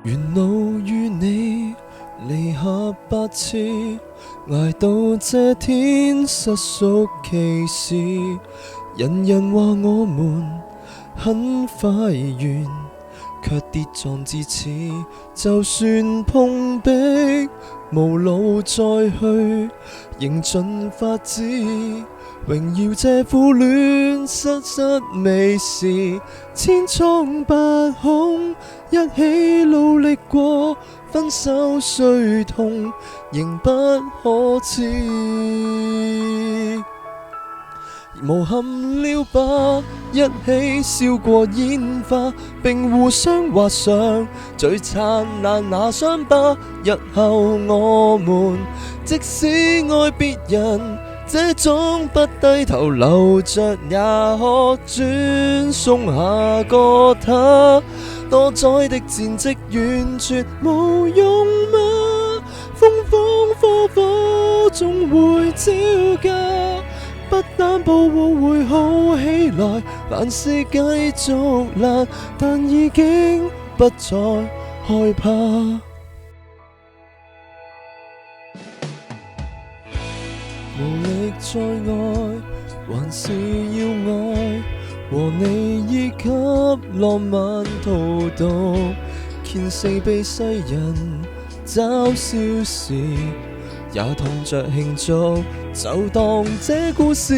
沿路與你離合8次，捱到這天實屬其時。人人話我們很快完，卻跌撞至此。就算碰壁，無路再去，仍盡法子榮耀這苦戀失失未時。千瘡百孔，一起努力過，分手雖痛，仍不可恥。無憾了吧，一起燒過煙花，並互相畫上最燦爛那傷疤。日後我們即使愛別人，這種不低頭留着也可轉送下個他。多載的戰績完全無用嗎？風風火火總會招架，不擔保我會好起來，難是繼續辣，但已經不再害怕。無力再愛，還是要愛，和你已給浪漫荼毒，見死被世人嘲笑時，也痛着慶祝，就當這故事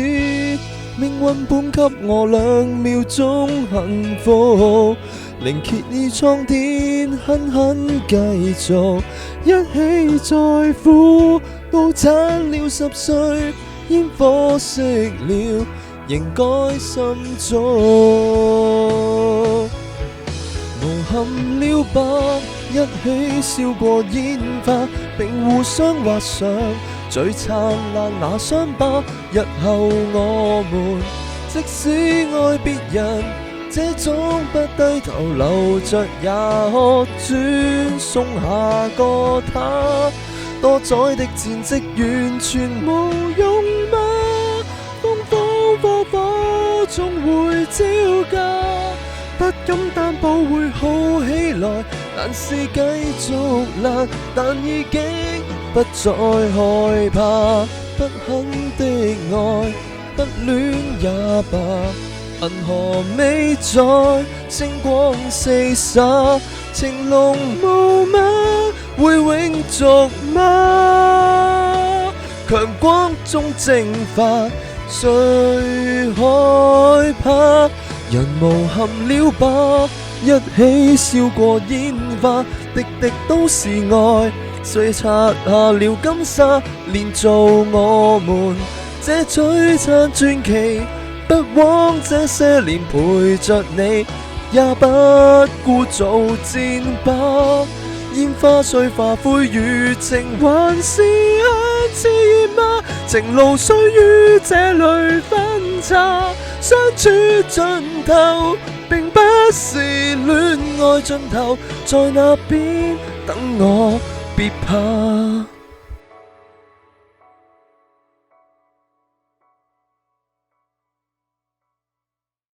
命運本給我2秒鐘幸福，另揭衣蒼天，狠狠繼續一起在乎，到慘了10歲，煙火熄了，仍該心足。無憾了吧，一起燒過煙花，並互相畫上最燦爛那傷疤。日後我們即使愛別人，這種不低頭留着也可轉送下個他。多載的戰績完全無用嗎？風風火火總會招架，不敢擔保會好起來，難是繼續辣，但已經不再害怕。不肯的愛，不戀也罷，銀河美在星光四灑，情濃霧嗎？會永續嗎？強光中蒸發，誰害怕？人無憾了吧，一起燒過煙花，滴滴都是愛，誰擦下了金沙，連做我們這璀璨傳奇。不枉這些年陪着你，也不顧做戰靶。煙花雖化灰如情，還是很熾熱嗎？情路雖於這裏分岔，相處盡頭並不是戀愛盡頭，在那邊等我，別怕。